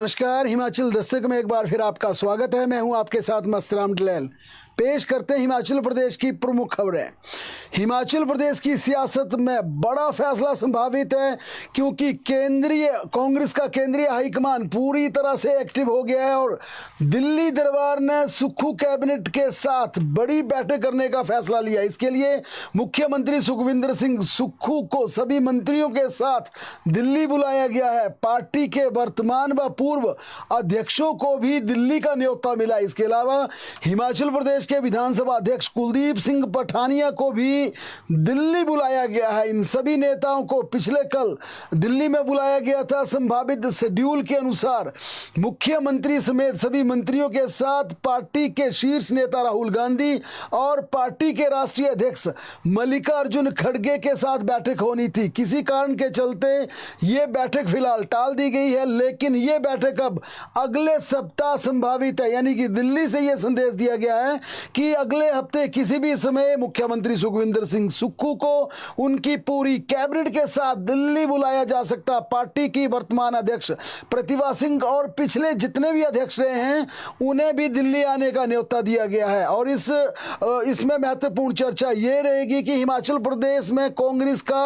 नमस्कार। हिमाचल दस्तक में एक बार फिर आपका स्वागत है। मैं हूं आपके साथ मस्तराम डलैल। पेश करते हैं हिमाचल प्रदेश की प्रमुख खबरें। हिमाचल प्रदेश की सियासत में बड़ा फैसला संभावित है क्योंकि कांग्रेस का केंद्रीय हाईकमान पूरी तरह से एक्टिव हो गया है और दिल्ली दरबार ने सुक्खू कैबिनेट के साथ बड़ी बैठक करने का फैसला लिया। इसके लिए मुख्यमंत्री सुखविंदर सिंह सुक्खू को सभी मंत्रियों के साथ दिल्ली बुलाया गया है। पार्टी के वर्तमान व पूर्व अध्यक्षों को भी दिल्ली का न्योता मिला। इसके अलावा हिमाचल प्रदेश के विधानसभा अध्यक्ष कुलदीप सिंह पठानिया को भी दिल्ली बुलाया गया है। इन सभी नेताओं को पिछले कल दिल्ली में बुलाया गया था। संभावित शेड्यूल के अनुसार मुख्यमंत्री समेत सभी मंत्रियों के साथ पार्टी के शीर्ष नेता राहुल गांधी और पार्टी के राष्ट्रीय अध्यक्ष मल्लिकार्जुन खड़गे के साथ बैठक होनी थी। किसी कारण के चलते ये बैठक फिलहाल टाल दी गई है, लेकिन ये बैठक अब अगले सप्ताह संभावित है। यानी कि दिल्ली से यह संदेश दिया गया है कि अगले हफ्ते किसी भी समय मुख्यमंत्री सुखविंदर सिंह सुक्खू को उनकी पूरी कैबिनेट के साथ दिल्ली बुलाया जा सकता। पार्टी की वर्तमान अध्यक्ष प्रतिभा सिंह और पिछले जितने भी अध्यक्ष रहे हैं उन्हें भी दिल्ली आने का न्योता दिया गया है। और इसमें महत्वपूर्ण चर्चा ये रहेगी कि हिमाचल प्रदेश में कांग्रेस का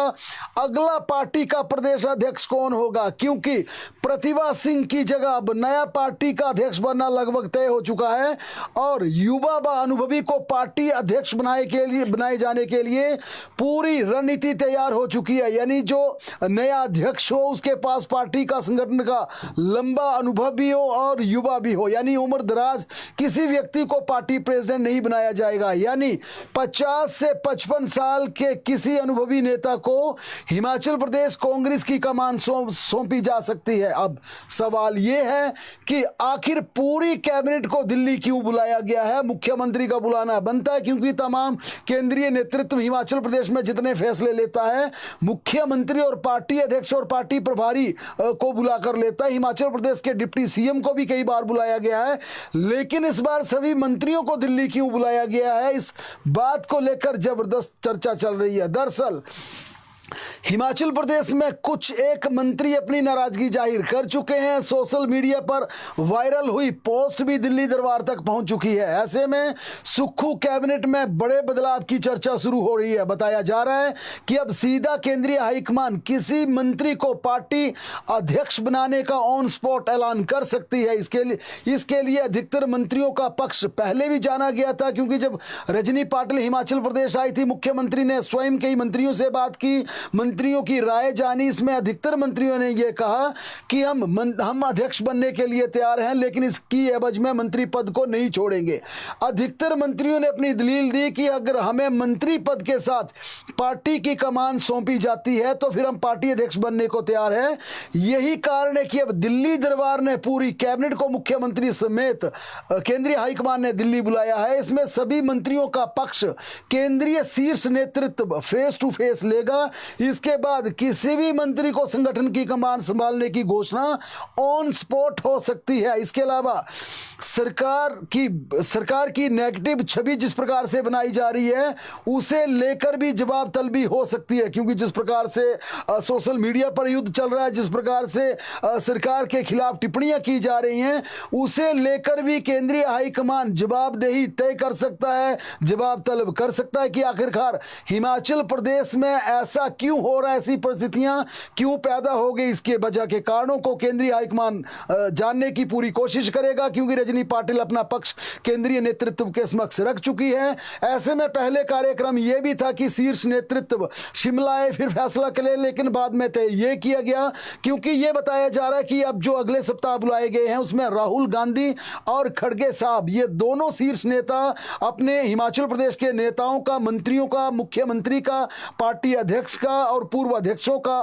अगला पार्टी का प्रदेश अध्यक्ष कौन होगा, क्योंकि प्रतिभा सिंह की जगह अब नया पार्टी का अध्यक्ष बनना लगभग तय हो चुका है और युवा व अनुभवी को पार्टी अध्यक्ष बनाए जाने के लिए पूरी रणनीति तैयार हो चुकी है। यानी जो नया अध्यक्ष हो उसके पास पार्टी का संगठन का लंबा अनुभव भी हो और युवा भी हो। यानी उम्र दराज किसी व्यक्ति को पार्टी प्रेसिडेंट नहीं बनाया जाएगा। यानी 50 से 55 साल के किसी अनुभवी नेता को हिमाचल प्रदेश कांग्रेस की कमान सौंपी जा सकती है। अब सवाल यह है कि आखिर पूरी कैबिनेट को दिल्ली क्यों बुलाया गया है। मुख्यमंत्री का बुलाना बनता है क्योंकि तमाम केंद्रीय नेतृत्व हिमाचल प्रदेश में जितने फैसले लेता है मुख्यमंत्री और पार्टी अध्यक्ष और पार्टी प्रभारी को बुलाकर लेता है। हिमाचल प्रदेश के डिप्टी सीएम को भी कई बार बुलाया गया है, लेकिन इस बार सभी मंत्रियों को दिल्ली क्यों बुलाया गया है, इस बात को लेकर जबरदस्त चर्चा चल रही है। दरअसल हिमाचल प्रदेश में कुछ एक मंत्री अपनी नाराजगी जाहिर कर चुके हैं। सोशल मीडिया पर वायरल हुई पोस्ट भी दिल्ली दरबार तक पहुंच चुकी है। ऐसे में सुक्खू कैबिनेट में बड़े बदलाव की चर्चा शुरू हो रही है। बताया जा रहा है कि अब सीधा केंद्रीय हाईकमान किसी मंत्री को पार्टी अध्यक्ष बनाने का ऑन स्पॉट ऐलान कर सकती है। इसके लिए अधिकतर मंत्रियों का पक्ष पहले भी जाना गया था, क्योंकि जब रजनी पाटिल हिमाचल प्रदेश आई थी मुख्यमंत्री ने स्वयं कई मंत्रियों से बात की, मंत्रियों की राय जानी। इसमें अधिकतर मंत्रियों ने यह कहा कि हम अध्यक्ष बनने के लिए तैयार हैं, लेकिन इसकी एवज में मंत्री पद को नहीं छोड़ेंगे। अधिकतर मंत्रियों ने अपनी दलील दी कि अगर हमें मंत्री पद के साथ पार्टी की कमान सौंपी जाती है तो फिर हम पार्टी अध्यक्ष बनने को तैयार हैं। यही कारण है कि अब दिल्ली दरबार ने पूरी कैबिनेट को मुख्यमंत्री समेत केंद्रीय हाईकमान ने दिल्ली बुलाया है। इसमें सभी मंत्रियों का पक्ष केंद्रीय शीर्ष नेतृत्व फेस टू फेस लेगा। इसके बाद किसी भी मंत्री को संगठन की कमान संभालने की घोषणा ऑन स्पॉट हो सकती है। इसके अलावा सरकार की नेगेटिव छवि जिस प्रकार से बनाई जा रही है उसे लेकर भी जवाब तलबी हो सकती है, क्योंकि जिस प्रकार से सोशल मीडिया पर युद्ध चल रहा है, जिस प्रकार से सरकार के खिलाफ टिप्पणियां की जा रही हैं, उसे लेकर भी केंद्रीय हाईकमान जवाबदेही तय कर सकता है, जवाब तलब कर सकता है कि आखिरकार हिमाचल प्रदेश में ऐसा क्यों हो रहा है, ऐसी परिस्थितियां क्यों पैदा हो गई। इसके वजह के कारणों को केंद्रीय हाईकमान जानने की पूरी कोशिश करेगा, क्योंकि रजनी पाटिल अपना पक्ष केंद्रीय नेतृत्व के समक्ष रख चुकी है। ऐसे में पहले कार्यक्रम यह भी था कि शीर्ष नेतृत्व शिमला आए फिर फैसला करे, लेकिन बाद में तय यह किया गया, क्योंकि यह बताया जा रहा है कि अब जो अगले सप्ताह बुलाए गए हैं उसमें राहुल गांधी और खड़गे साहब, ये दोनों शीर्ष नेता अपने हिमाचल प्रदेश के नेताओं का, मंत्रियों का, मुख्यमंत्री का, पार्टी अध्यक्ष का और पूर्व अध्यक्षों का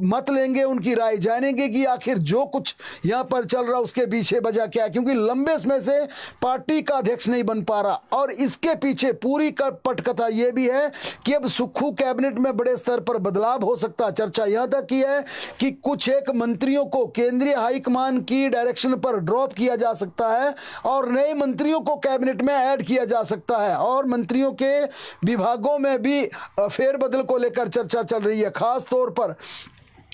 मत लेंगे, उनकी राय जानेंगे कि आखिर जो कुछ यहां पर चल रहा उसके पीछे वजह क्या है, क्योंकि लंबे समय से पार्टी का अध्यक्ष नहीं बन पा रहा। और इसके पीछे पूरी पटकथा यह भी है कि अब सुक्खू कैबिनेट में बड़े स्तर पर बदलाव हो सकता है। चर्चा यहां तक की है कि कुछ एक मंत्रियों को केंद्रीय हाईकमान की डायरेक्शन पर ड्रॉप किया जा सकता है और नए मंत्रियों को कैबिनेट में ऐड किया जा सकता है, और मंत्रियों के विभागों में भी फेरबदल को लेकर चर्चा चल रही है। खास तौर पर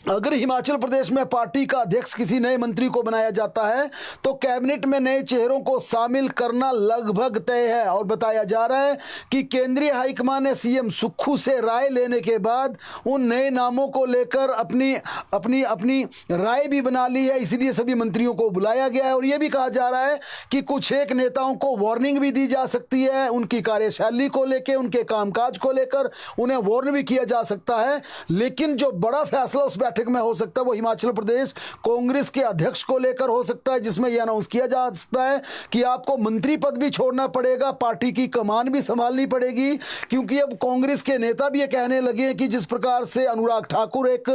अगर हिमाचल प्रदेश में पार्टी का अध्यक्ष किसी नए मंत्री को बनाया जाता है तो कैबिनेट में नए चेहरों को शामिल करना लगभग तय है। और बताया जा रहा है कि केंद्रीय हाईकमान ने सीएम सुक्खू से राय लेने के बाद उन नए नामों को लेकर अपनी अपनी अपनी राय भी बना ली है, इसलिए सभी मंत्रियों को बुलाया गया है। और यह भी कहा जा रहा है कि कुछ एक नेताओं को वार्निंग भी दी जा सकती है, उनकी कार्यशैली को लेकर, उनके कामकाज को लेकर उन्हें वार्न भी किया जा सकता है। लेकिन जो बड़ा फैसला उस बैठक में हो सकता है वो हिमाचल प्रदेश कांग्रेस के अध्यक्ष को लेकर हो सकता है, जिसमें यह अनाउंस किया जा सकता है कि आपको मंत्री पद भी छोड़ना पड़ेगा, पार्टी की कमान भी संभालनी पड़ेगी। क्योंकि अब कांग्रेस के नेता भी ये कहने लगे हैं कि जिस प्रकार से अनुराग ठाकुर एक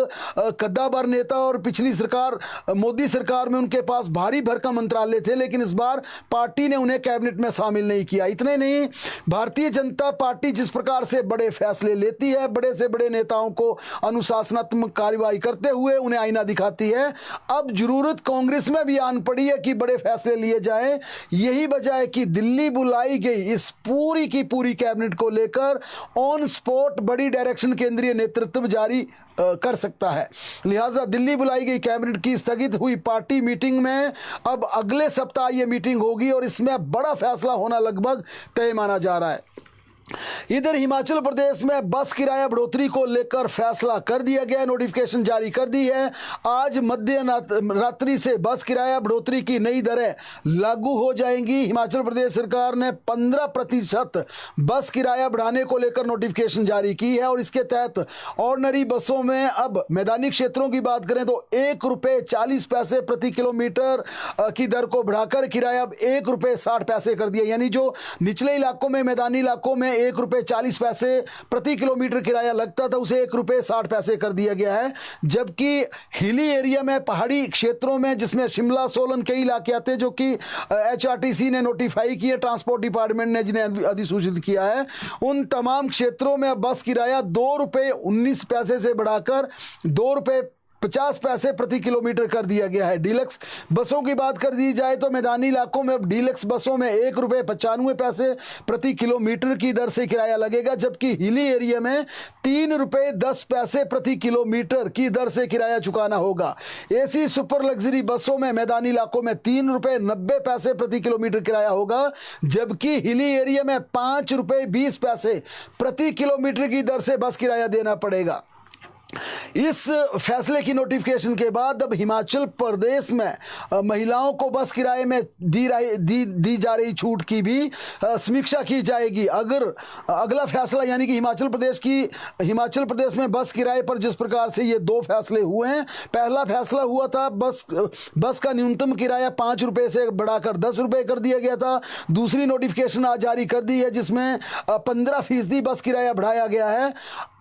कद्दावर नेता और पिछली सरकार मोदी सरकार में उनके पास भारी भरकम मंत्रालय थे, लेकिन इस बार पार्टी ने उन्हें कैबिनेट में शामिल नहीं किया। इतने नहीं, भारतीय जनता पार्टी जिस प्रकार से बड़े फैसले लेती है, बड़े से बड़े नेताओं को अनुशासनात्मक कार्रवाई करते हुए उन्हें आईना दिखाती है, अब जरूरत कांग्रेस में भी आन पड़ी है कि बड़े फैसले लिए जाएं। यही वजह है कि दिल्ली बुलाई गई इस पूरी की पूरी कैबिनेट को लेकर ऑन स्पॉट बड़ी डायरेक्शन केंद्रीय नेतृत्व जारी कर सकता है। लिहाजा दिल्ली बुलाई गई कैबिनेट की स्थगित हुई पार्टी मीटिंग में अब अगले सप्ताह यह मीटिंग होगी और इसमें बड़ा फैसला होना लगभग तय माना जा रहा है। इधर हिमाचल प्रदेश में बस किराया बढ़ोतरी को लेकर फैसला कर दिया गया, नोटिफिकेशन जारी कर दी है। आज मध्य रात्रि से बस किराया बढ़ोतरी की नई दरें लागू हो जाएंगी। हिमाचल प्रदेश सरकार ने 15% बस किराया बढ़ाने को लेकर नोटिफिकेशन जारी की है और इसके तहत ऑर्डिनरी बसों में अब मैदानी क्षेत्रों की बात करें तो ₹1.40 प्रति किलोमीटर की दर को बढ़ाकर किराया अब ₹1.60 कर दिया। यानी जो निचले इलाकों में, मैदानी इलाकों में ₹1.40 प्रति किलोमीटर किराया लगता था उसे ₹1.60 कर दिया गया है। जबकि हिली एरिया में, पहाड़ी क्षेत्रों में, जिसमें शिमला, सोलन कई इलाके आते हैं जो कि HRTC ने नोटिफाई किए, ट्रांसपोर्ट डिपार्टमेंट ने जिन्हें अधिसूचित किया है, उन तमाम क्षेत्रों में बस किराया ₹2.19 से बढ़ाकर ₹2.50 प्रति किलोमीटर कर दिया गया है। डीलक्स बसों की बात कर दी जाए तो मैदानी इलाकों में अब डीलक्स बसों में ₹1.95 प्रति किलोमीटर की दर से किराया लगेगा, जबकि हिली एरिया में ₹3.10 प्रति किलोमीटर की दर से किराया चुकाना होगा। एसी सुपर लग्जरी बसों में मैदानी इलाकों में ₹3.90 प्रति किलोमीटर किराया होगा, जबकि हिली एरिया में ₹5.20 प्रति किलोमीटर की दर से बस किराया देना पड़ेगा। इस फैसले की नोटिफिकेशन के बाद अब हिमाचल प्रदेश में महिलाओं को बस किराए में दी जा रही छूट की भी समीक्षा की जाएगी। अगर अगला फैसला, यानी कि हिमाचल प्रदेश में बस किराए पर जिस प्रकार से ये 2 फैसले हुए हैं, पहला फैसला हुआ था बस का न्यूनतम किराया ₹5 से बढ़ाकर ₹10 कर दिया गया था। दूसरी नोटिफिकेशन आज जारी कर दी है जिसमें 15% बस किराया बढ़ाया गया है।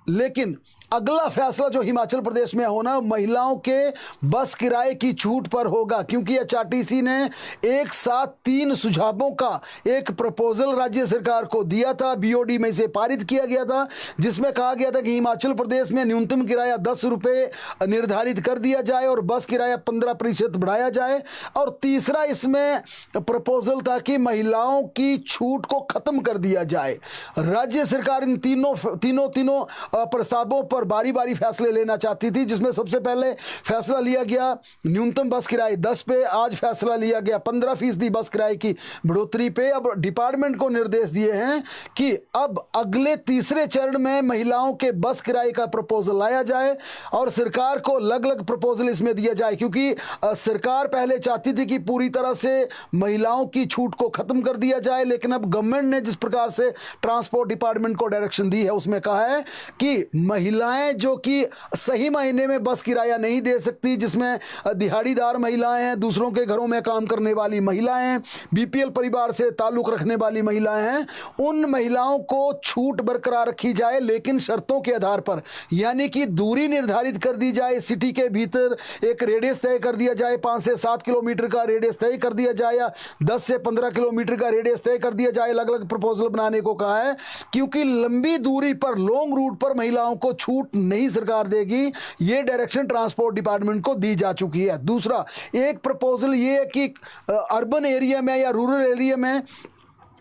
लेकिन अगला फैसला जो हिमाचल प्रदेश में होना महिलाओं के बस किराए की छूट पर होगा, क्योंकि HRTC ने एक साथ 3 सुझावों का एक प्रपोजल राज्य सरकार को दिया था, BOD में से पारित किया गया था, जिसमें कहा गया था कि हिमाचल प्रदेश में न्यूनतम किराया ₹10 निर्धारित कर दिया जाए और बस किराया 15% बढ़ाया जाए। और तीसरा इसमें प्रपोजल था कि महिलाओं की छूट को खत्म कर दिया जाए। राज्य सरकार इन तीनों प्रस्तावों पर बारी बारी फैसले लेना चाहती थी, जिसमें सबसे पहले फैसला लिया गया न्यूनतम बस किराए 10 पे, आज फैसला लिया गया 15% बस किराए की बढ़ोतरी पे। अब डिपार्टमेंट को निर्देश दिए हैं कि अब अगले तीसरे चरण में महिलाओं के बस किराए का प्रपोजल लाया जाए और सरकार को अलग अलग प्रपोजल इसमें दिया जाए, क्योंकि सरकार पहले चाहती थी कि पूरी तरह से महिलाओं की छूट को खत्म कर दिया जाए, लेकिन अब गवर्नमेंट ने जिस प्रकार से ट्रांसपोर्ट डिपार्टमेंट को डायरेक्शन दी है उसमें कहा है कि महिलाएं जो कि सही महीने में बस किराया नहीं दे सकती, जिसमें दिहाड़ीदार महिलाएं हैं, दूसरों के घरों में काम करने वाली महिलाएं हैं, BPL परिवार से ताल्लुक रखने वाली महिलाएं हैं, उन महिलाओं को छूट बरकरार रखी जाए, लेकिन शर्तों के आधार पर। यानी कि दूरी निर्धारित कर दी जाए, सिटी के भीतर एक रेडियस तय कर दिया जाए, 5 से 7 किलोमीटर का रेडियस तय कर दिया जाए या 10 से 15 किलोमीटर का रेडियस तय कर दिया जाए। अलग अलग प्रपोजल बनाने को कहा है, क्योंकि लंबी दूरी पर, लॉन्ग रूट पर महिलाओं को छूट नहीं सरकार देगी। यह डायरेक्शन ट्रांसपोर्ट डिपार्टमेंट को दी जा चुकी है। दूसरा एक प्रपोजल यह है कि अर्बन एरिया में या रूरल एरिया में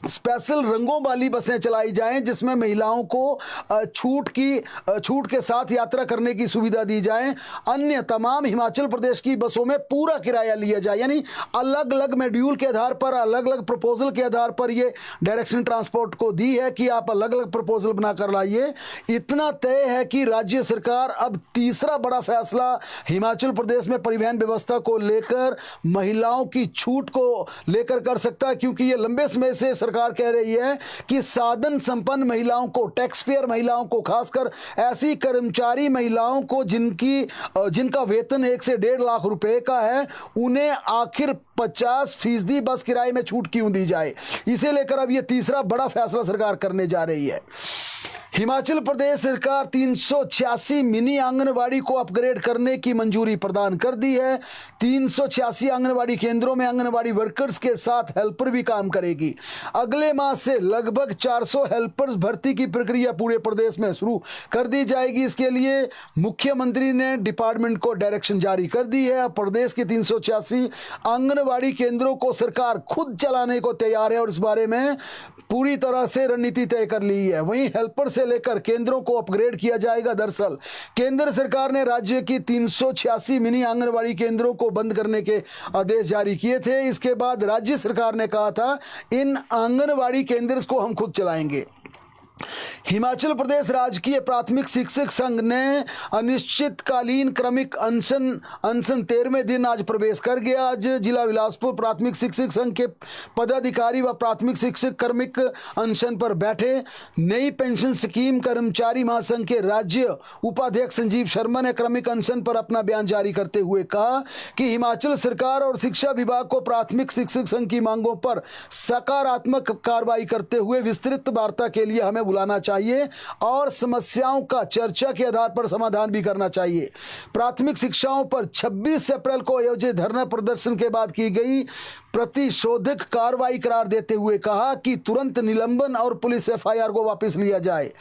स्पेशल रंगों वाली बसें चलाई जाएं जिसमें महिलाओं को छूट के साथ यात्रा करने की सुविधा दी जाए। अन्य तमाम हिमाचल प्रदेश की बसों में पूरा किराया लिया जाए, यानी अलग अलग मॉड्यूल के आधार पर, अलग अलग प्रपोजल के आधार पर ये डायरेक्शन ट्रांसपोर्ट को दी है कि आप अलग अलग प्रपोजल बनाकर लाइए। इतना तय है कि राज्य सरकार अब तीसरा बड़ा फैसला हिमाचल प्रदेश में परिवहन व्यवस्था को लेकर, महिलाओं की छूट को लेकर कर सकता है, क्योंकि ये लंबे समय से सरकार कह रही है कि साधन संपन्न महिलाओं को, टैक्स पेयर महिलाओं को, खासकर ऐसी कर्मचारी महिलाओं को जिनका वेतन 1 से 1.5 लाख रुपए का है, उन्हें आखिर 50% बस किराए में छूट क्यों दी जाए। इसे लेकर अब यह तीसरा बड़ा फैसला सरकार करने जा रही है। हिमाचल प्रदेश सरकार 386 मिनी आंगनवाड़ी को अपग्रेड करने की मंजूरी प्रदान कर दी है। 386 आंगनवाड़ी केंद्रों में आंगनवाड़ी वर्कर्स के साथ हेल्पर भी काम करेगी। अगले माह से लगभग 400 हेल्पर्स भर्ती की प्रक्रिया पूरे प्रदेश में शुरू कर दी जाएगी। इसके लिए मुख्यमंत्री ने डिपार्टमेंट को डायरेक्शन जारी कर दी है। अब प्रदेश के 386 आंगनवाड़ी केंद्रों को सरकार खुद चलाने को तैयार है और इस बारे में पूरी तरह से रणनीति तय कर ली है। वहीं हेल्पर से लेकर केंद्रों को अपग्रेड किया जाएगा। दरअसल केंद्र सरकार ने राज्य की 386 मिनी आंगनवाड़ी केंद्रों को बंद करने के आदेश जारी किए थे। इसके बाद राज्य सरकार ने कहा था इन आंगनवाड़ी केंद्र को हम खुद चलाएंगे। हिमाचल प्रदेश राजकीय प्राथमिक शिक्षक संघ ने अनिश्चितकालीन क्रमिक अनशन 13वें दिन आज प्रवेश कर गया। आज जिला बिलासपुर प्राथमिक शिक्षक संघ के पदाधिकारी व प्राथमिक शिक्षक क्रमिक अनशन पर बैठे। नई पेंशन स्कीम कर्मचारी महासंघ के राज्य उपाध्यक्ष संजीव शर्मा ने क्रमिक अनशन पर अपना बयान जारी करते हुए कहा कि हिमाचल सरकार और शिक्षा विभाग को प्राथमिक शिक्षक संघ की मांगों पर सकारात्मक कार्रवाई करते हुए विस्तृत वार्ता के लिए हमें बुलाना चाहिए और समस्याओं का चर्चा के आधार पर समाधान भी करना चाहिए। प्राथमिक शिक्षाओं पर 26 अप्रैल को आयोजित धरना प्रदर्शन के बाद की गई प्रतिशोधक कार्रवाई करार देते हुए कहा कि तुरंत निलंबन और पुलिस एफआईआर को वापस लिया जाए।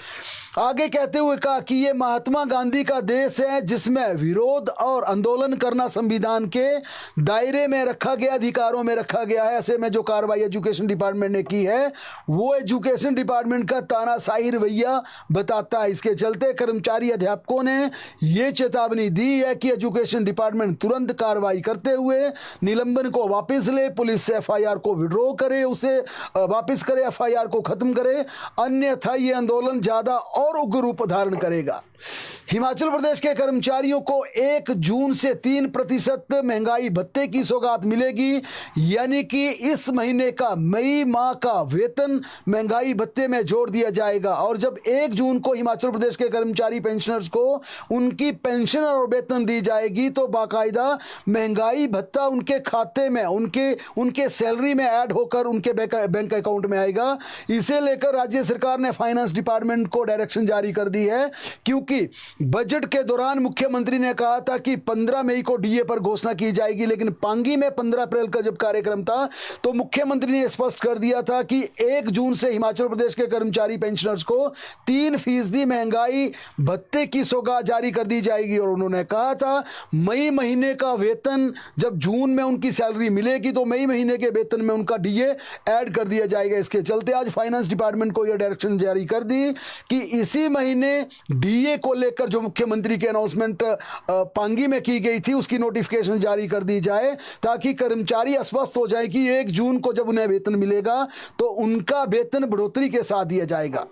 आगे कहते हुए कहा कि यह महात्मा गांधी का देश है जिसमें विरोध और आंदोलन करना संविधान के दायरे में रखा गया, अधिकारों में रखा गया है। ऐसे में जो कार्रवाई एजुकेशन डिपार्टमेंट ने की है वो एजुकेशन डिपार्टमेंट का तानाशाही रवैया बताता है। इसके चलते कर्मचारी अध्यापकों ने यह चेतावनी दी है कि एजुकेशन डिपार्टमेंट तुरंत कार्रवाई करते हुए निलंबन को वापस ले, पुलिस एफआईआर को विड्रॉ करे, उसे वापस करे, एफआईआर को खत्म करे, अन्यथा यह आंदोलन ज्यादा और उग्र रूप धारण करेगा। हिमाचल प्रदेश के कर्मचारियों को 1 जून से 3% महंगाई भत्ते की सौगात मिलेगी, यानी कि इस महीने का मई माह का वेतन महंगाई भत्ते में जोड़ दिया जाएगा। और जब 1 जून को हिमाचल प्रदेश के कर्मचारी पेंशनर्स को उनकी पेंशन और वेतन दी जाएगी तो बाकायदा महंगाई भत्ता उनके खाते में, उनके सैलरी में ऐड होकर उनके बैंक अकाउंट में आएगा। इसे लेकर राज्य सरकार ने फाइनेंस डिपार्टमेंट को डायरेक्शन जारी कर दी है, क्योंकि बजट के दौरान मुख्यमंत्री ने कहा था कि 15 मई को डीए पर घोषणा की जाएगी, लेकिन पांगी में 15 अप्रैल का जब कार्यक्रम था तो मुख्यमंत्री ने स्पष्ट कर दिया था कि 1 जून से हिमाचल प्रदेश के कर्मचारी पेंशनर्स को 3% महंगाई भत्ते की सौगात जारी कर दी जाएगी। और उन्होंने कहा था मई महीने का वेतन जब जून में उनकी सैलरी मिलेगी तो मई महीने के वेतन में उनका डीए ऐड कर दिया जाएगा। इसके चलते आज फाइनेंस डिपार्टमेंट को यह डायरेक्शन जारी कर दी कि इसी महीने डीए को लेकर जो मुख्यमंत्री की अनाउंसमेंट पांगी में की गई थी उसकी नोटिफिकेशन जारी कर दी जाए, ताकि कर्मचारी आश्वस्त हो जाए कि 1 जून को जब उन्हें वेतन मिलेगा तो उनका वेतन बढ़ोतरी के साथ दिया जाएगा।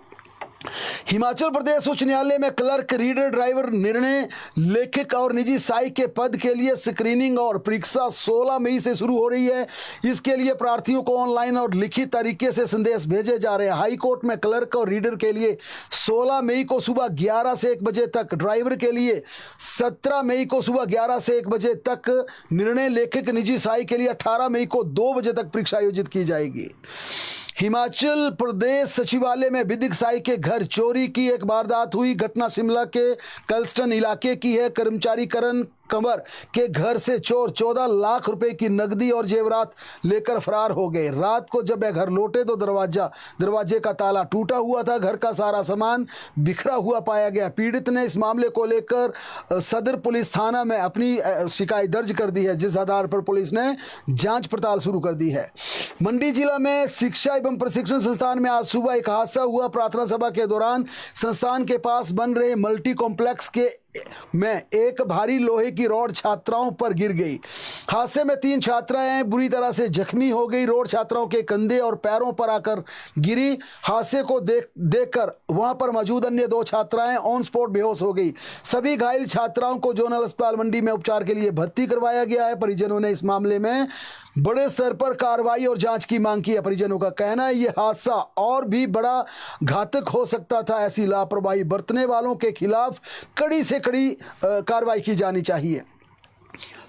हिमाचल प्रदेश उच्च न्यायालय में क्लर्क, रीडर, ड्राइवर, निर्णय लेखक और निजी सहायक के पद के लिए स्क्रीनिंग और परीक्षा 16 मई से शुरू हो रही है। इसके लिए प्रार्थियों को ऑनलाइन और लिखित तरीके से संदेश भेजे जा रहे हैं। हाई कोर्ट में क्लर्क और रीडर के लिए 16 मई को सुबह 11 से 1 बजे तक, ड्राइवर के लिए 17 मई को सुबह 11 से 1 बजे तक, निर्णय लेखक, निजी सहायक के लिए 18 मई को 2 बजे तक परीक्षा आयोजित की जाएगी। हिमाचल प्रदेश सचिवालय में विधिक सहायक के घर चोरी की एक वारदात हुई। घटना शिमला के कल्स्टन इलाके की है। कर्मचारी करण कंवर के घर से चोर 14 लाख रुपए की नकदी और जेवरात लेकर फरार हो गए। रात को जब वह घर लौटे तो दरवाजे का ताला टूटा हुआ था। घर का सारा सामान बिखरा हुआ पाया गया। पीड़ित ने इस मामले को लेकर सदर पुलिस थाना में अपनी शिकायत दर्ज कर दी है, जिस आधार पर पुलिस ने जांच पड़ताल शुरू कर दी है। मंडी जिला में शिक्षा एवं प्रशिक्षण संस्थान में आज सुबह एक हादसा हुआ। प्रार्थना सभा के दौरान संस्थान के पास बन रहे मल्टी कॉम्प्लेक्स के में एक भारी लोहे की रॉड छात्राओं पर गिर गई। हादसे में 3 छात्राएं बुरी तरह से जख्मी हो गई। रॉड छात्राओं के कंधे और पैरों पर आकर गिरी। हादसे को देखकर वहां पर मौजूद अन्य 2 छात्राएं ऑन स्पॉट बेहोश हो गई। सभी घायल छात्राओं को जोनल अस्पताल मंडी में उपचार के लिए भर्ती करवाया गया है। परिजनों ने इस मामले में बड़े स्तर पर कार्रवाई और जांच की मांग की है। परिजनों का कहना है यह हादसा और भी बड़ा घातक हो सकता था। ऐसी लापरवाही बरतने वालों के खिलाफ कड़ी से कड़ी कार्रवाई की जानी चाहिए।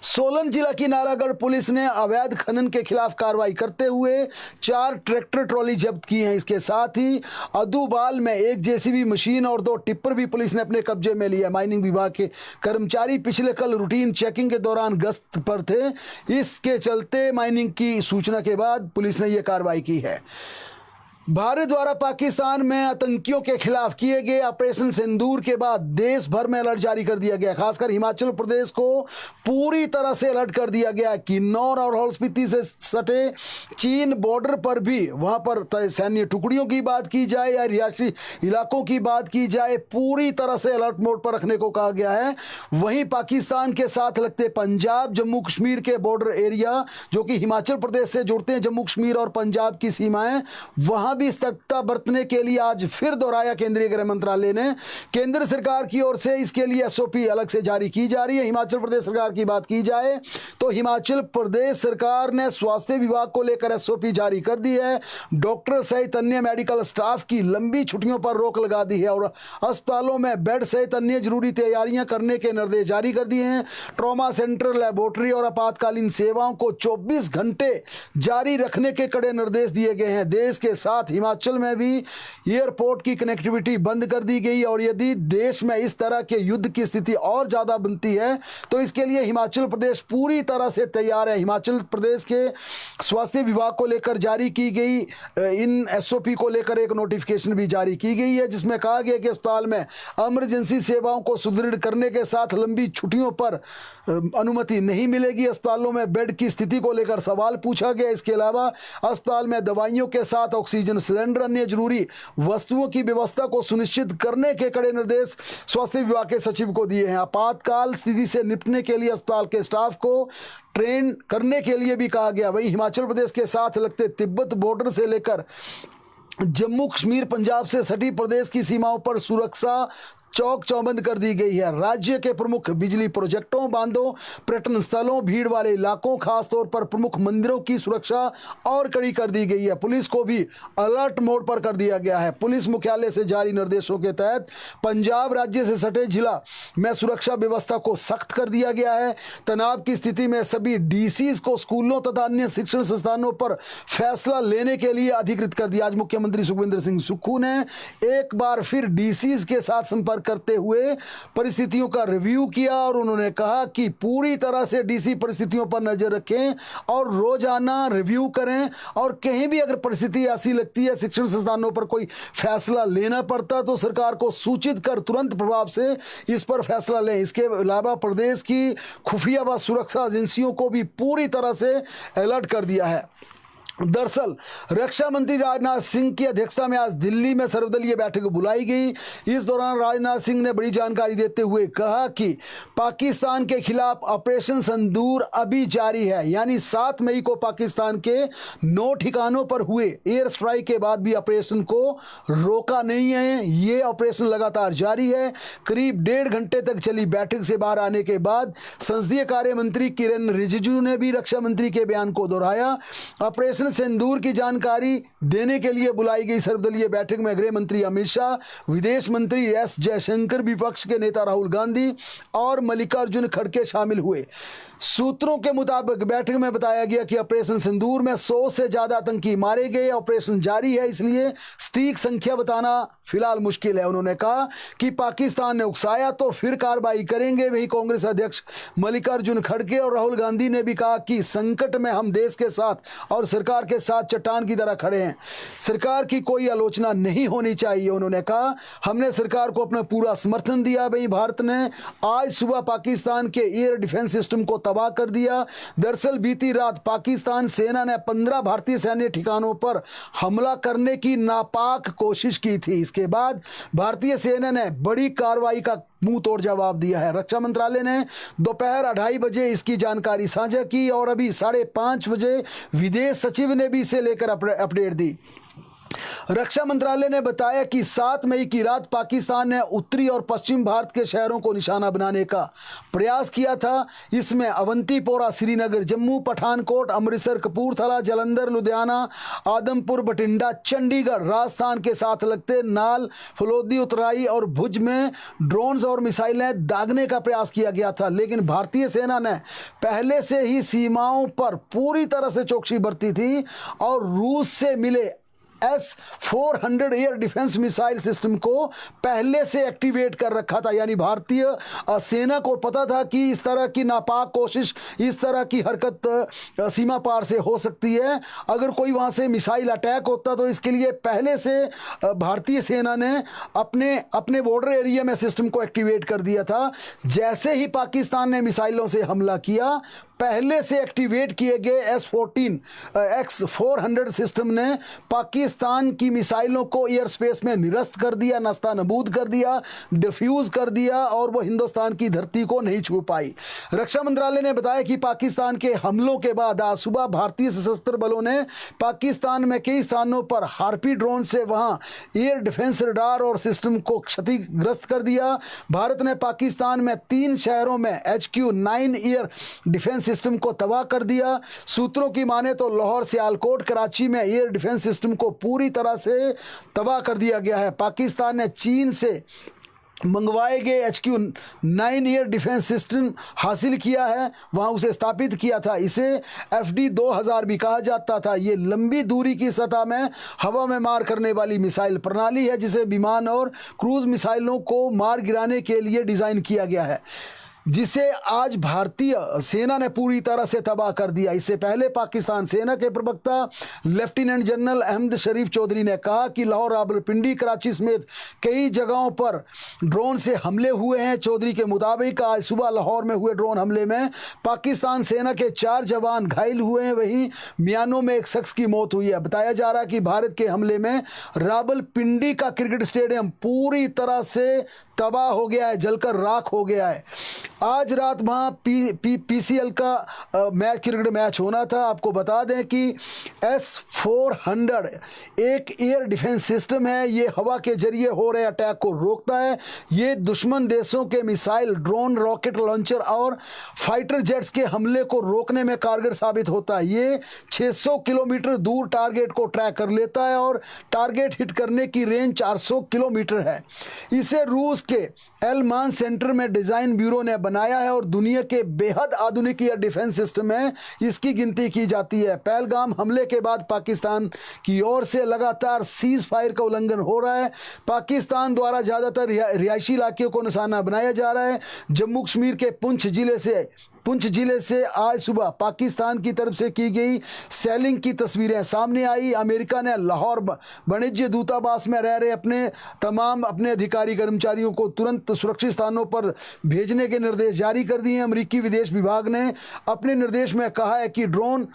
सोलन जिला की नालागढ़ पुलिस ने अवैध खनन के खिलाफ कार्रवाई करते हुए 4 ट्रैक्टर ट्रॉली जब्त की हैं। इसके साथ ही अदुबाल में एक जेसीबी मशीन और 2 टिप्पर भी पुलिस ने अपने कब्जे में लिया। माइनिंग विभाग के कर्मचारी पिछले कल रूटीन चेकिंग के दौरान गश्त पर थे। इसके चलते माइनिंग की सूचना के बाद पुलिस ने यह कार्रवाई की है। भारत द्वारा पाकिस्तान में आतंकियों के खिलाफ किए गए ऑपरेशन सिंदूर के बाद देश भर में अलर्ट जारी कर दिया गया। खासकर हिमाचल प्रदेश को पूरी तरह से अलर्ट कर दिया गया। किन्नौर और लाहौल स्पीति से सटे चीन बॉर्डर पर भी वहां पर सैन्य टुकड़ियों की बात की जाए या रिहायशी इलाकों की बात की जाए, पूरी तरह से अलर्ट मोड पर रखने को कहा गया है। वहीं पाकिस्तान के साथ लगते पंजाब जम्मू कश्मीर के बॉर्डर एरिया जो कि हिमाचल प्रदेश से जुड़ते हैं, जम्मू कश्मीर और पंजाब की सीमाएं, वहां भी सतर्कता बरतने के लिए आज फिर दोहराया केंद्रीय गृह मंत्रालय ने। केंद्र सरकार की ओर से इसके लिए एसओपी अलग से जारी की जा रही है। हिमाचल प्रदेश सरकार की बात की जाए तो हिमाचल प्रदेश सरकार ने स्वास्थ्य विभाग को लेकर एसओपी जारी कर दी है। डॉक्टर सहित अन्य मेडिकल स्टाफ की लंबी छुट्टियों पर रोक लगा दी है और अस्पतालों में बेड सहित अन्य जरूरी तैयारियां करने के निर्देश जारी कर दिए हैं। ट्रॉमा सेंटर, लेबोरेटरी और आपातकालीन सेवाओं को 24 घंटे जारी रखने के कड़े निर्देश दिए गए हैं। देश के साथ हिमाचल में भी एयरपोर्ट की कनेक्टिविटी बंद कर दी गई और यदि देश में इस तरह के युद्ध की स्थिति और ज्यादा बनती है तो इसके लिए हिमाचल प्रदेश पूरी तरह से तैयार है। हिमाचल प्रदेश के स्वास्थ्य विभाग को लेकर जारी की गई इन एसओपी को लेकर एक नोटिफिकेशन भी जारी की गई है जिसमें कहा गया कि अस्पताल में इमरजेंसी सेवाओं को सुदृढ़ करने के साथ लंबी छुट्टियों पर अनुमति नहीं मिलेगी। अस्पतालों में बेड की स्थिति को लेकर सवाल पूछा गया। इसके अलावा अस्पताल में दवाइयों के साथ ऑक्सीजन सिलेंडर, अन्य जरूरी वस्तुओं की व्यवस्था को सुनिश्चित करने के कड़े निर्देश स्वास्थ्य विभाग के सचिव को दिए हैं। आपातकाल स्थिति से निपटने के लिए अस्पताल के स्टाफ को ट्रेन करने के लिए भी कहा गया। वहीं हिमाचल प्रदेश के साथ लगते तिब्बत बॉर्डर से लेकर जम्मू कश्मीर पंजाब से सटी प्रदेश की सीमाओं पर सुरक्षा चौक चौबंद कर दी गई है। राज्य के प्रमुख बिजली प्रोजेक्टों, बांधों, पर्यटन स्थलों, भीड़ वाले इलाकों, खासतौर पर प्रमुख मंदिरों की सुरक्षा और कड़ी कर दी गई है। पुलिस को भी अलर्ट मोड पर कर दिया गया है। पुलिस मुख्यालय से जारी निर्देशों के तहत पंजाब राज्य से सटे जिला में सुरक्षा व्यवस्था को सख्त कर दिया गया है। तनाव की स्थिति में सभी डीसीज को स्कूलों तथा अन्य शिक्षण संस्थानों पर फैसला लेने के लिए अधिकृत कर दिया। आज मुख्यमंत्री सुखविंदर सिंह सुक्खू ने एक बार फिर डीसीज के साथ संपर्क करते हुए परिस्थितियों का रिव्यू किया और उन्होंने कहा कि पूरी तरह से डीसी परिस्थितियों पर नजर रखें और रोजाना रिव्यू करें और कहीं भी अगर परिस्थिति ऐसी लगती है शिक्षण संस्थानों पर कोई फैसला लेना पड़ता तो सरकार को सूचित कर तुरंत प्रभाव से इस पर फैसला लें। इसके अलावा प्रदेश की खुफिया व सुरक्षा एजेंसियों को भी पूरी तरह से अलर्ट कर दिया है। दरअसल रक्षा मंत्री राजनाथ सिंह की अध्यक्षता में आज दिल्ली में सर्वदलीय बैठक बुलाई गई। इस दौरान राजनाथ सिंह ने बड़ी जानकारी देते हुए कहा कि पाकिस्तान के खिलाफ ऑपरेशन सिंदूर अभी जारी है, यानी 7 मई को पाकिस्तान के 9 ठिकानों पर हुए एयर स्ट्राइक के बाद भी ऑपरेशन को रोका नहीं है। ये ऑपरेशन लगातार जारी है। करीब 1.5 घंटे तक चली बैठक से बाहर आने के बाद संसदीय कार्य मंत्री किरेन रिजिजू ने भी रक्षा मंत्री के बयान को दोहराया। ऑपरेशन सिंदूर की जानकारी देने के लिए बुलाई गई सर्वदलीय बैठक में गृह मंत्री अमित शाह, विदेश मंत्री एस जयशंकर, विपक्ष के नेता राहुल गांधी और मल्लिकार्जुन खड़गे शामिल हुए। सूत्रों के मुताबिक बैठक में बताया गया कि ऑपरेशन सिंदूर में 100 से ज्यादा आतंकी मारे गए। ऑपरेशन जारी है, इसलिए सटीक संख्या बताना फिलहाल मुश्किल है। उन्होंने कहा कि पाकिस्तान ने उकसाया तो फिर कार्रवाई करेंगे। वहीं कांग्रेस अध्यक्ष मल्लिकार्जुन खड़गे और राहुल गांधी ने भी कहा कि संकट में हम देश के साथ और सरकार सरकार के साथ चट्टान की तरह खड़े हैं। सरकार की कोई आलोचना नहीं होनी चाहिए। उन्होंने कहा, हमने सरकार को अपना पूरा समर्थन दिया। भाई, भारत ने आज सुबह पाकिस्तान के एयर डिफेंस सिस्टम को तबाह कर दिया। दरअसल बीती रात पाकिस्तान सेना ने 15 भारतीय सैन्य ठिकानों पर हमला करने की नापाक कोशिश की थी। इसके बाद भारतीय सेना ने बड़ी कार्रवाई का मुंह तोड़ जवाब दिया है। रक्षा मंत्रालय ने दोपहर 2:30 बजे इसकी जानकारी साझा की और अभी 5:30 बजे विदेश सचिव ने भी इसे लेकर अपडेट दी। रक्षा मंत्रालय ने बताया कि 7 मई की रात पाकिस्तान ने उत्तरी और पश्चिम भारत के शहरों को निशाना बनाने का प्रयास किया था। इसमें अवंतीपोरा, श्रीनगर, जम्मू, पठानकोट, अमृतसर, कपूरथला, जालंधर, लुधियाना, आदमपुर, बठिंडा, चंडीगढ़, राजस्थान के साथ लगते नाल, फलोदी, उतराई और भुज में ड्रोन्स और मिसाइलें दागने का प्रयास किया गया था। लेकिन भारतीय सेना ने पहले से ही सीमाओं पर पूरी तरह से चौकसी बरती थी और रूस से मिले S-400 air defence missile system को पहले से एक्टिवेट कर रखा था। यानी भारतीय सेना को पता था कि इस तरह की नापाक कोशिश, इस तरह की हरकत सीमा पार से हो सकती है। अगर कोई वहां से मिसाइल अटैक होता तो इसके लिए पहले से भारतीय सेना ने अपने बॉर्डर एरिया में सिस्टम को एक्टिवेट कर दिया था। जैसे ही पाकिस्तान ने मिसाइलों से हमला किया, पहले से एक्टिवेट किए गए S-400 सिस्टम ने पाकिस्तान की मिसाइलों को एयर स्पेस में निरस्त कर दिया, नस्ता नबूद कर दिया, डिफ्यूज कर दिया और वो हिंदुस्तान की धरती को नहीं छू पाई। रक्षा मंत्रालय ने बताया कि पाकिस्तान के हमलों के बाद आज सुबह भारतीय सशस्त्र बलों ने पाकिस्तान में कई स्थानों पर हार्पी ड्रोन से वहां एयर डिफेंस रडार और सिस्टम को क्षतिग्रस्त कर दिया। भारत ने पाकिस्तान में 3 शहरों में HQ-9 एयर डिफेंस सिस्टम को तबाह कर दिया। सूत्रों की माने तो लाहौर, सियालकोट, कराची में एयर डिफेंस सिस्टम को पूरी तरह से तबाह कर दिया गया है। पाकिस्तान ने चीन से मंगवाए गए HQ-9 एयर डिफेंस सिस्टम हासिल किया है, वहां उसे स्थापित किया था। इसे FD-2000 भी कहा जाता था। ये लंबी दूरी की सतह में हवा में मार करने वाली मिसाइल प्रणाली है, जिसे विमान और क्रूज मिसाइलों को मार गिराने के लिए डिजाइन किया गया है, जिसे आज भारतीय सेना ने पूरी तरह से तबाह कर दिया। इससे पहले पाकिस्तान सेना के प्रवक्ता लेफ्टिनेंट जनरल अहमद शरीफ चौधरी ने कहा कि लाहौर, रावलपिंडी, कराची समेत कई जगहों पर ड्रोन से हमले हुए हैं। चौधरी के मुताबिक आज सुबह लाहौर में हुए ड्रोन हमले में पाकिस्तान सेना के 4 जवान घायल हुए हैं, वहीं मियानों में एक शख्स की मौत हुई है। बताया जा रहा है कि भारत के हमले में रावलपिंडी का क्रिकेट स्टेडियम पूरी तरह से तबाह हो गया है, जलकर राख हो गया है। आज रात वहाँ PCL का क्रिकेट मैच होना था। आपको बता दें कि S-400 एक एयर डिफेंस सिस्टम है। ये हवा के जरिए हो रहे अटैक को रोकता है। ये दुश्मन देशों के मिसाइल, ड्रोन, रॉकेट लॉन्चर और फाइटर जेट्स के हमले को रोकने में कारगर साबित होता है। ये 600 किलोमीटर दूर टारगेट को ट्रैक कर लेता है और टारगेट हिट करने की रेंज 400 किलोमीटर है। इसे रूस के एलमान सेंटर में डिजाइन ब्यूरो ने बनाया है और दुनिया के बेहद आधुनिक एयर डिफेंस सिस्टम में इसकी गिनती की जाती है। पहलगाम हमले के बाद पाकिस्तान की ओर से लगातार सीज फायर का उल्लंघन हो रहा है। पाकिस्तान द्वारा ज़्यादातर रिहायशी इलाकों को निशाना बनाया जा रहा है। जम्मू कश्मीर के पुंछ जिले से आज सुबह पाकिस्तान की तरफ से की गई सेलिंग की तस्वीरें सामने आई। अमेरिका ने लाहौर वाणिज्य दूतावास में रह रहे तमाम अपने अधिकारी कर्मचारियों को तुरंत सुरक्षित स्थानों पर भेजने के निर्देश जारी कर दिए हैं। अमेरिकी विदेश विभाग ने अपने निर्देश में कहा है कि ड्रोन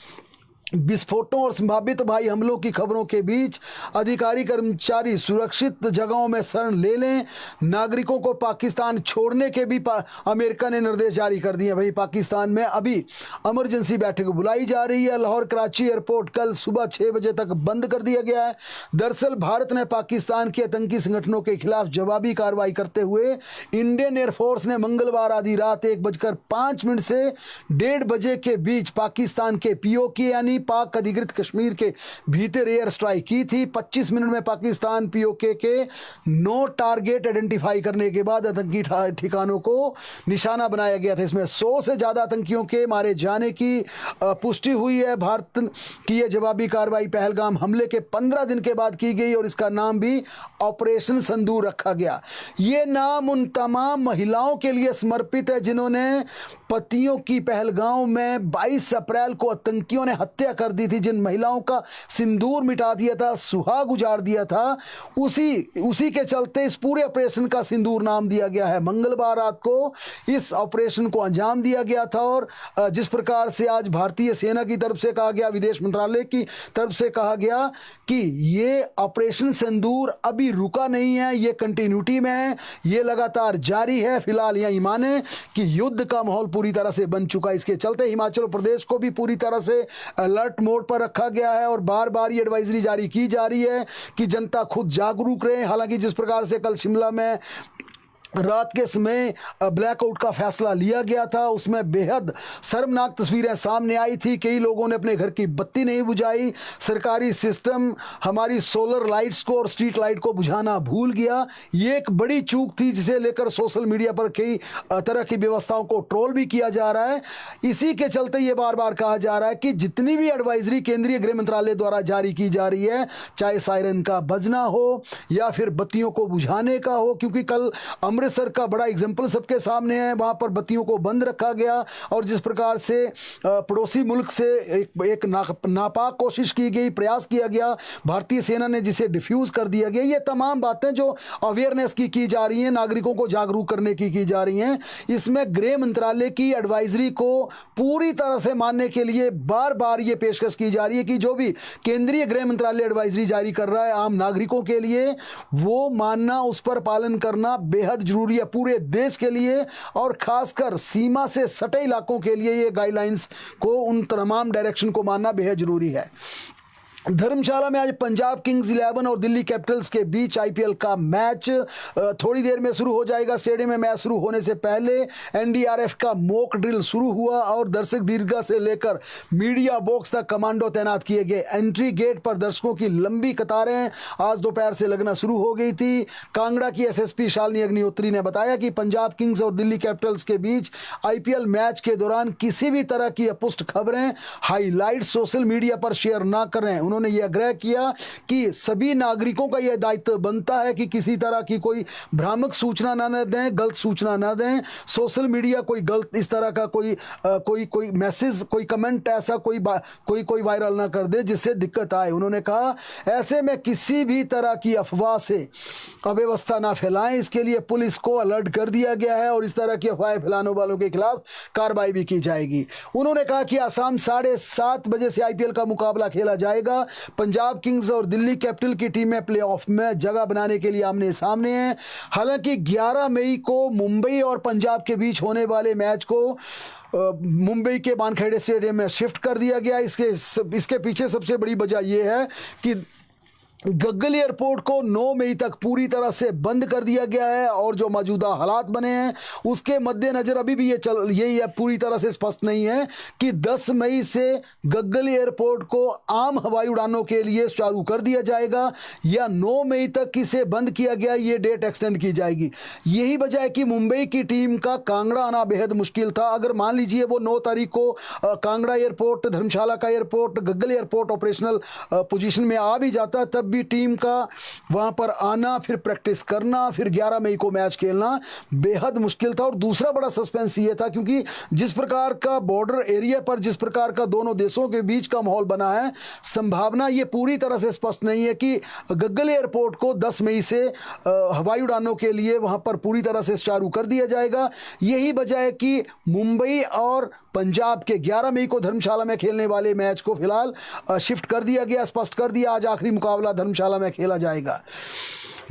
विस्फोटों और संभावित हवाई हमलों की खबरों के बीच अधिकारी कर्मचारी सुरक्षित जगहों में शरण ले लें। नागरिकों को पाकिस्तान छोड़ने के भी अमेरिका ने निर्देश जारी कर दिए। वहीं पाकिस्तान में अभी इमरजेंसी बैठक बुलाई जा रही है। लाहौर कराची एयरपोर्ट कल सुबह 6 बजे तक बंद कर दिया गया है। दरअसल भारत ने पाकिस्तान के आतंकी संगठनों के खिलाफ जवाबी कार्रवाई करते हुए इंडियन एयरफोर्स ने मंगलवार आधी रात 1:05 से 1:30 बजे के बीच पाकिस्तान के POK यानी पाक अधिकृत कश्मीर के भीतर एयर स्ट्राइक की थी। 25 मिनट में पाकिस्तान POK के 9 टारगेट आइडेंटिफाई करने के बाद आतंकी ठिकानों को निशाना बनाया गया था। इसमें 100 से ज़्यादा आतंकियों के मारे जाने की पुष्टि हुई है। भारत की यह जवाबी कार्रवाई पहलगाम हमले के 15 दिन के बाद की गई और इसका नाम भी ऑपरेशन संदूर रखा गया। ये नाम उन तमाम महिलाओं के लिए समर्पित है जिन्होंने पतियों की पहलगाम में 22 अप्रैल को आतंकियों ने हत्या कर दी थी, जिन महिलाओं का सिंदूर मिटा दिया था, सुहाग उजाड़ दिया था, उसी के चलते इस पूरे ऑपरेशन का सिंदूर नाम दिया गया है। मंगलवार रात को इस ऑपरेशन को अंजाम दिया गया था और जिस प्रकार से आज भारतीय सेना की तरफ से कहा गया, विदेश मंत्रालय की तरफ से कहा गया कि ये ऑपरेशन सिंदूर अभी रुका नहीं है, ये कंटिन्यूटी में है, ये लगातार जारी है। फिलहाल यही माने कि युद्ध का माहौल पूरी तरह से बन चुका है। इसके चलते हिमाचल प्रदेश को भी पूरी तरह से अलर्ट मोड पर रखा गया है और बार बार ये एडवाइजरी जारी की जा रही है कि जनता खुद जागरूक रहे। हालांकि जिस प्रकार से कल शिमला में रात के समय ब्लैकआउट का फैसला लिया गया था, उसमें बेहद शर्मनाक तस्वीरें सामने आई थी। कई लोगों ने अपने घर की बत्ती नहीं बुझाई, सरकारी सिस्टम हमारी सोलर लाइट्स को और स्ट्रीट लाइट को बुझाना भूल गया। ये एक बड़ी चूक थी जिसे लेकर सोशल मीडिया पर कई तरह की व्यवस्थाओं को ट्रोल भी किया जा रहा है। इसी के चलते ये बार बार कहा जा रहा है कि जितनी भी एडवाइजरी केंद्रीय गृह मंत्रालय द्वारा जारी की जा रही है, चाहे सायरन का बजना हो या फिर बत्तियों को बुझाने का हो, क्योंकि कल अमृतसर का बड़ा एग्जाम्पल सबके सामने है, वहां पर बत्तियों को बंद रखा गया और जिस प्रकार से पड़ोसी मुल्क से एक नापाक कोशिश की गई, प्रयास किया गया, भारतीय सेना ने जिसे डिफ्यूज कर दिया गया। ये तमाम बातें जो अवेयरनेस की जा रही हैं, नागरिकों को जागरूक करने की जा रही हैं, इसमें गृह मंत्रालय की एडवाइजरी को पूरी तरह से मानने के लिए बार बार ये पेशकश की जा रही है कि जो भी केंद्रीय गृह मंत्रालय एडवाइजरी जारी कर रहा है आम नागरिकों के लिए, वो मानना, उस पर पालन करना बेहद जरूरी है पूरे देश के लिए और खासकर सीमा से सटे इलाकों के लिए। ये गाइडलाइंस को, उन तमाम डायरेक्शन को मानना बेहद जरूरी है। धर्मशाला में आज पंजाब किंग्स 11 और दिल्ली कैपिटल्स के बीच आईपीएल का मैच थोड़ी देर में शुरू हो जाएगा। स्टेडियम में मैच शुरू होने से पहले एनडीआरएफ का मॉक ड्रिल शुरू हुआ और दर्शक दीर्घा से लेकर मीडिया बॉक्स तक कमांडो तैनात किए गए। एंट्री गेट पर दर्शकों की लंबी कतारें आज दोपहर से लगना शुरू हो गई थी। कांगड़ा की एसएसपी शालिनी अग्निहोत्री ने बताया कि पंजाब किंग्स और दिल्ली कैपिटल्स के बीच आईपीएल मैच के दौरान किसी भी तरह की अपुष्ट खबरें, हाईलाइट सोशल मीडिया पर शेयर ना करें। उन्होंने यह आग्रह किया कि सभी नागरिकों का यह दायित्व बनता है कि किसी तरह की कोई भ्रामक सूचना ना दें, गलत सूचना ना दें। सोशल मीडिया कोई गलत इस तरह का कोई मैसेज, कोई कमेंट ऐसा कोई वायरल ना कर दे जिससे दिक्कत आए। उन्होंने कहा ऐसे में किसी भी तरह की अफवाह से अव्यवस्था ना फैलाएं, इसके लिए पुलिस को अलर्ट कर दिया गया है और इस तरह की अफवाहें फैलाने वालों के खिलाफ कार्रवाई भी की जाएगी। उन्होंने कहा कि आसाम 7:30 बजे से आईपीएल का मुकाबला खेला जाएगा। पंजाब किंग्स और दिल्ली कैपिटल की टीमें प्लेऑफ में जगह बनाने के लिए आमने सामने हैं। हालांकि 11 मई को मुंबई और पंजाब के बीच होने वाले मैच को मुंबई के वानखेड़े स्टेडियम में शिफ्ट कर दिया गया। इसके पीछे सबसे बड़ी वजह यह है कि गग्गल एयरपोर्ट को 9 मई तक पूरी तरह से बंद कर दिया गया है और जो मौजूदा हालात बने हैं उसके मद्देनजर अभी भी यही पूरी तरह से स्पष्ट नहीं है कि 10 मई से गग्गल एयरपोर्ट को आम हवाई उड़ानों के लिए चालू कर दिया जाएगा या 9 मई तक इसे बंद किया गया, ये डेट एक्सटेंड की जाएगी। यही वजह है कि मुंबई की टीम का कांगड़ा आना बेहद मुश्किल था। अगर मान लीजिए वो 9 तारीख को कांगड़ा एयरपोर्ट, धर्मशाला का airport, Gaggal airport operational position में आ भी जाता, तब भी टीम का वहां पर आना, फिर प्रैक्टिस करना, फिर 11 मई को मैच खेलना बेहद मुश्किल था। और दूसरा बड़ा सस्पेंस ये था क्योंकि जिस प्रकार का बॉर्डर एरिया पर जिस प्रकार का दोनों देशों के बीच का माहौल बना है, संभावना ये पूरी तरह से स्पष्ट नहीं है कि गग्गल एयरपोर्ट को 10 मई से हवाई उड़ानों के लिए वहां पर पूरी तरह से चालू कर दिया जाएगा। यही वजह है कि मुंबई और पंजाब के 11 मई को धर्मशाला में खेलने वाले मैच को फिलहाल शिफ्ट कर दिया गया, स्पष्ट कर दिया। आज आखिरी मुकाबला धर्मशाला में खेला जाएगा।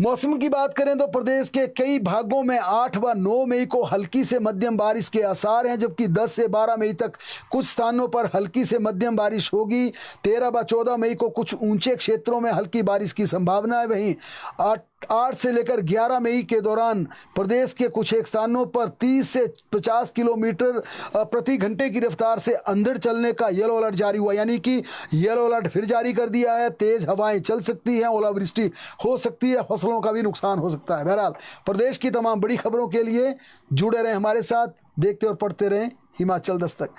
मौसम की बात करें तो प्रदेश के कई भागों में 8 व 9 मई को हल्की से मध्यम बारिश के आसार हैं, जबकि 10 से 12 मई तक कुछ स्थानों पर हल्की से मध्यम बारिश होगी। 13 व 14 मई को कुछ ऊंचे क्षेत्रों में हल्की बारिश की संभावना है। वहीं 8 से लेकर 11 मई के दौरान प्रदेश के कुछ एक स्थानों पर 30 से 50 किलोमीटर प्रति घंटे की रफ्तार से अंधड़ चलने का येलो अलर्ट जारी हुआ, यानी कि येलो अलर्ट फिर जारी कर दिया है। तेज हवाएं चल सकती हैं, ओलावृष्टि हो सकती है, फसलों का भी नुकसान हो सकता है। बहरहाल प्रदेश की तमाम बड़ी खबरों के लिए जुड़े रहें हमारे साथ, देखते और पढ़ते रहें हिमाचल दस्तक।